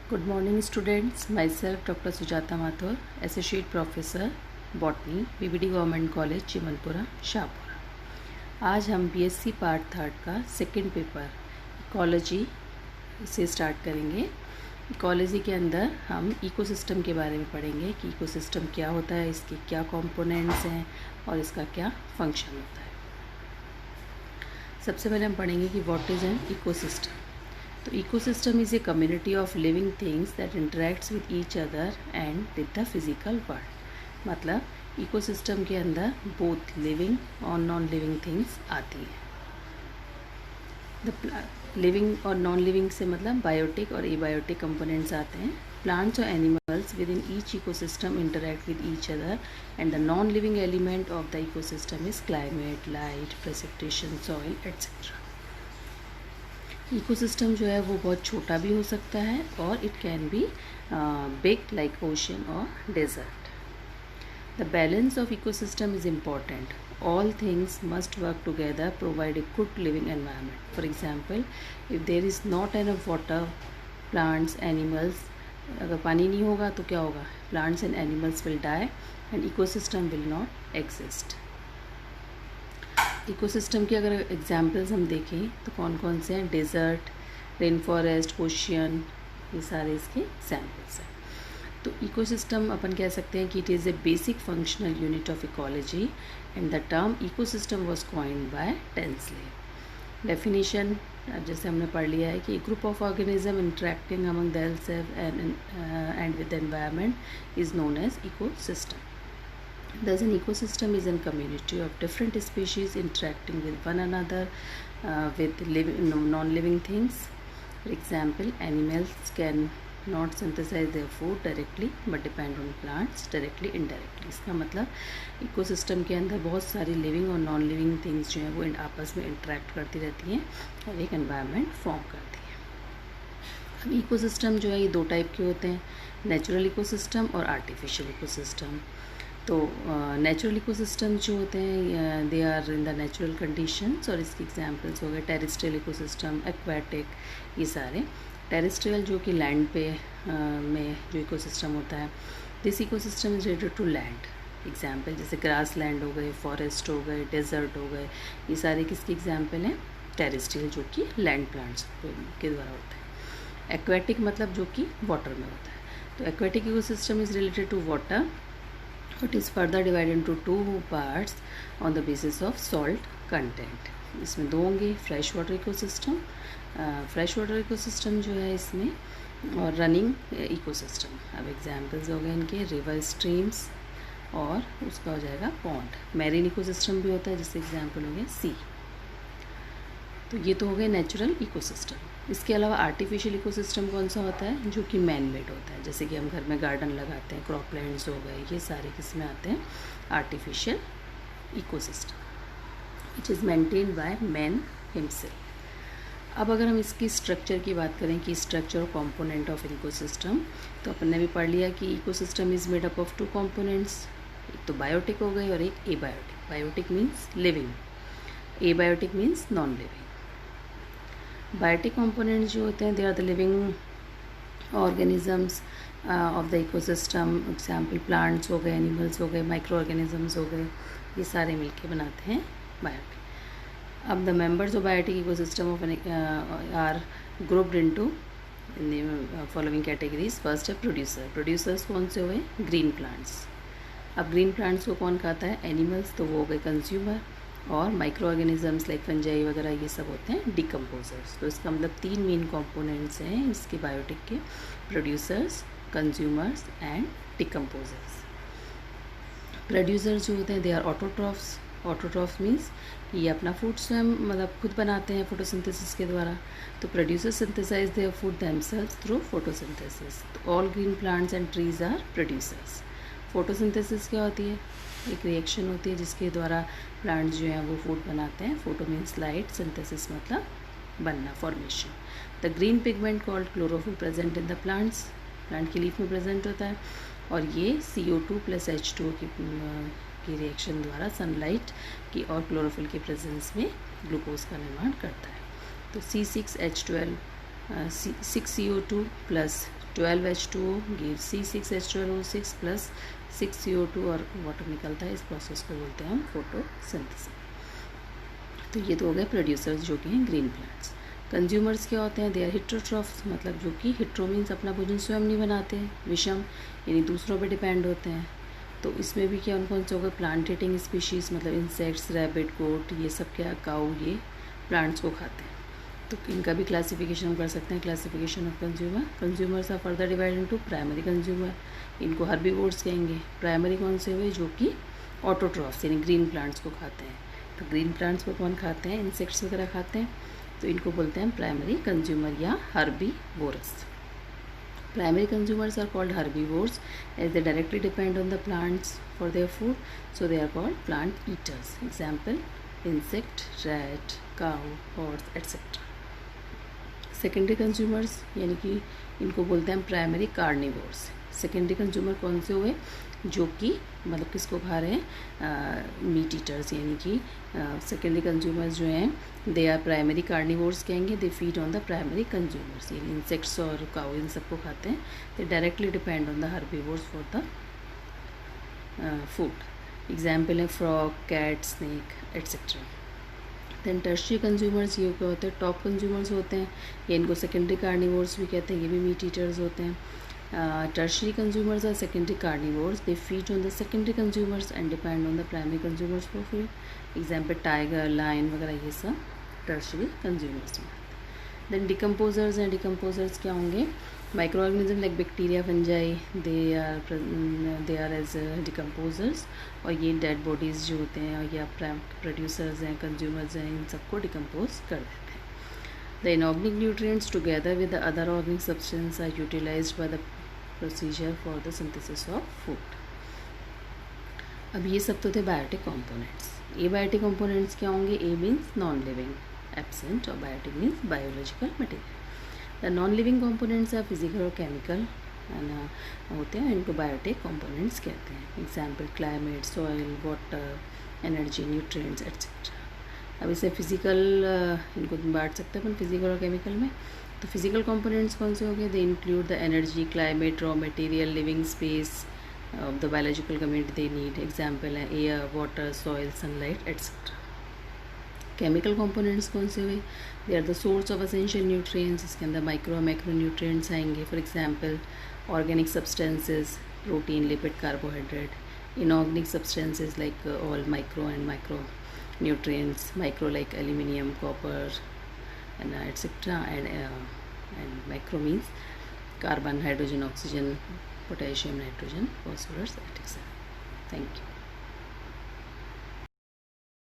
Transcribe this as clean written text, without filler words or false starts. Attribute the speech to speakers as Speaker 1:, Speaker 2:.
Speaker 1: Good morning students, myself Dr. Sujata Mathur, Associate Professor Botany, BBD Government College, Chimanpura, Shahpura. आज हम BSc part third का second paper ecology से start करेंगे। Ecology के अंदर हम इकोसिस्टम के बारे में पढ़ेंगे कि इकोसिस्टम क्या होता है, इसके क्या कंपोनेंट्स हैं और इसका क्या फंक्शन होता है। सबसे पहले हम पढ़ेंगे कि व्हाट इज़ एन इकोसिस्टम। तो ecosystem is a community of living things that interacts with each other and with the physical world. मतलब इकोसिस्टम के अंदर बोथ लिविंग और नॉन लिविंग थिंग्स आती हैं। लिविंग और नॉन लिविंग से मतलब बायोटिक और एबायोटिक कंपोनेंट्स आते हैं। प्लांट्स और animals with in each ecosystem interact with each other and the non living element of the ecosystem is climate, light, precipitation, soil etcetera. Ecosystem जो है वो बहुत छोटा भी हो सकता है और it can be big like ocean और desert. The balance of ecosystem is important. All things must work together, provide a good living environment. For example, if there is not enough water, plants, animals, अगर पानी नहीं होगा तो क्या होगा? Plants and animals will die and ecosystem will not exist. Ecosystem के अगर examples हम देखें तो कौन कौन से हैं? डेजर्ट, रेन फॉरेस्ट, ओशियन, ये सारे इसके एग्जाम्पल्स हैं। तो इकोसिस्टम अपन कह सकते हैं कि it is a basic functional unit of ecology and the term ecosystem was coined by Tansley. Definition जैसे हमने पढ़ लिया है कि group of organism interacting among themselves and with the environment is known as ecosystem. Thus, an ecosystem is a community of different species interacting with one another, with non-living things. For example, animals can not synthesize their food directly but depend on plants directly, indirectly. इसका मतलब ecosystem के अंदर बहुत सारी living और non living things जो हैं वो आपस में इंटरेक्ट करती रहती हैं और एक एनवायरनमेंट फॉर्म करती है। अब इकोसिस्टम जो है ये दो टाइप के होते हैं, नेचुरल इकोसिस्टम और आर्टिफिशियल इकोसिस्टम। तो नेचुरल इकोसिस्टम जो होते हैं they are in the natural conditions और इसके एग्जांपल्स हो गए टेरेस्ट्रियल इकोसिस्टम, एक्वाटिक, ये सारे। टेरेस्ट्रियल जो कि लैंड पे में जो इकोसिस्टम होता है, this ecosystem is related to land. Example जैसे ग्रास लैंड हो गए, फॉरेस्ट हो गए, डेजर्ट हो गए, ये सारे किसके एग्जांपल हैं? टेरेस्ट्रियल जो कि लैंड प्लांट्स के द्वारा होता है। एक्वाटिक मतलब जो कि वाटर में होता है। तो aquatic ecosystem is related to water. It is further divided into two parts on the basis of salt content. इसमें दो होंगे, fresh water ecosystem, fresh water ecosystem जो है इसमें, और रनिंग इकोसिस्टम। अब एग्जांपल्स हो गए इनके रिवर, स्ट्रीम्स और उसका हो जाएगा पॉन्ड। मैरीन इकोसिस्टम भी होता है जिससे एग्जांपल हो गया सी। तो ये तो हो गए नेचुरल इकोसिस्टम। इसके अलावा आर्टिफिशियल इकोसिस्टम कौन सा होता है? जो कि मैन मेड होता है, जैसे कि हम घर में गार्डन लगाते हैं, क्रॉपलैंड्स हो गए, ये सारे किस में आते हैं? Artificial ecosystem, which is maintained by man himself. अब अगर हम इसकी स्ट्रक्चर की बात करें कि स्ट्रक्चर और कॉम्पोनेंट ऑफ इकोसिस्टम, तो अपन ने भी पढ़ लिया कि ecosystem is made up of two components, एक तो बायोटिक हो गई और एक abiotic. Biotic means living, abiotic means non living. Biotic components जो होते हैं they are the living organisms of the ecosystem. Example plants हो गए, एनिमल्स हो गए, माइक्रो ऑर्गेनिजम्स हो गए, ये सारे मिलके बनाते हैं बायोटिक। अब the members of biotic ecosystem of are grouped into following categories. First है प्रोड्यूसर। प्रोड्यूसर्स कौन से हुए? Green plants. अब ग्रीन प्लांट्स को कौन खाता है? एनिमल्स, तो वो हो गए कंज्यूमर। और माइक्रो ऑर्गेनिजम्स लाइक फंजाई वगैरह ये सब होते हैं डिकम्पोजर्स। तो इसका मतलब तीन मेन कंपोनेंट्स हैं इसके बायोटिक के, producers, consumers and decomposers. Producers जो होते हैं they are autotrophs. Autotrophs means ये अपना फूड स्वयं मतलब खुद बनाते हैं फोटोसिंथेसिस के द्वारा। तो producers synthesize their food themselves through photosynthesis. तो all green plants and trees are producers. Photosynthesis क्या होती है? एक रिएक्शन होती है जिसके द्वारा प्लांट्स जो हैं वो फूड बनाते हैं। फोटो मीन्स लाइट, सिंथेसिस मतलब बनना, formation. The green pigment called chlorophyll present in the plants, plant की लीफ में प्रेजेंट होता है और ये CO2 + H2O की रिएक्शन द्वारा सनलाइट की और क्लोरोफिल के प्रेजेंस में ग्लूकोज का निर्माण करता है। तो C6H12 6CO2 + 12H2O gives C6H12O6 plus 6CO2 और वाटर निकलता है। इस प्रोसेस को बोलते हैं हम फोटोसिंथेसिस। तो ये तो हो गए प्रोड्यूसर्स जो कि हैं ग्रीन प्लांट्स। कंज्यूमर्स क्या होते हैं? दे आर हिट्रोट्रॉफ्स, मतलब जो कि हिट्रो मीन्स अपना भोजन स्वयं नहीं बनाते हैं, विषम यानी दूसरों पे डिपेंड होते हैं। तो इसमें भी क्या कौन से हो गए? प्लांट ईटिंग स्पीशीज़, मतलब इंसेक्ट्स, रैबिट, गोट, ये सब क्या काऊ ये प्लांट्स को खाते हैं। तो इनका भी क्लासिफिकेशन हम कर सकते हैं। Classification of consumers are further divide into primary consumer, इनको हर्बीवोर्स कहेंगे। प्राइमरी कौन से हुए? जो कि ऑटोट्रॉफ्स यानी ग्रीन प्लांट्स को खाते हैं। तो ग्रीन प्लांट्स को कौन खाते हैं? इंसेक्ट्स वगैरह खाते हैं, तो इनको बोलते हैं प्राइमरी कंज्यूमर या herbivorous. Primary consumers are called herbivores as they directly depend on the plants for their food, so they are called plant eaters. Example: insect, rat, cow, horse, etc. Secondary consumers यानी कि इनको बोलते हैं primary carnivores. Secondary consumer कौन से हुए? जो कि मतलब किसको खा रहे हैं? मीट ईटर्स, यानी कि सेकेंडरी कंज्यूमर्स जो हैं दे आर प्राइमरी कार्निवोर्स कहेंगे। They feed on the primary consumers, यानी इंसेक्ट्स और काउ इन सबको खाते हैं। They directly depend on the herbivores for the food. Example है frog, cat, snake etcetera. Then tertiary consumers ये क्या होते हैं? टॉप कंज्यूमर्स होते हैं, या इनको सेकेंडरी कार्निवोर्स भी कहते हैं, ये भी मीट ईटर्स होते हैं। Tertiary consumers are secondary carnivores. They feed on the secondary consumers and depend on the primary consumers for food. Example: tiger, lion वगैरह ये सब tertiary consumers में। Then decomposers हैं। decomposers क्या होंगे? Microorganisms like bacteria, fungi, they are as decomposers, और ये dead bodies जो होते हैं और या producers हैं, consumers हैं, इन सबको decompose कर देते हैं। The inorganic nutrients together with the other organic substances are utilized by the procedure for the synthesis of food. अब ये सब तो थे बायोटिक कंपोनेंट्स। एबायोटिक कंपोनेंट्स क्या होंगे? A means non living, absent, और biotic means biological material. The non living components are physical और chemical होते हैं, इनको बायोटिक कंपोनेंट्स कहते हैं। Example: climate, soil, water, energy, nutrients etcetera. अब इसे फिजिकल इनको बांट सकते हैं अपन फिजिकल और केमिकल में। तो फिजिकल कंपोनेंट्स कौन से हो गए? They include the energy, climate, raw material, living space of the biological community they need. Example है air, water, soil, sunlight etcetera. Chemical components कौन से हुए? They are the source of essential nutrients, इसके अंदर माइक्रो और macro nutrients आएंगे। For example organic substances, protein, lipid, carbohydrate. Inorganic substances like all micro and micro nutrients, micro like aluminium, copper, and etc. And macro means carbon, hydrogen, oxygen, potassium, nitrogen, phosphorus, etc. Thank you.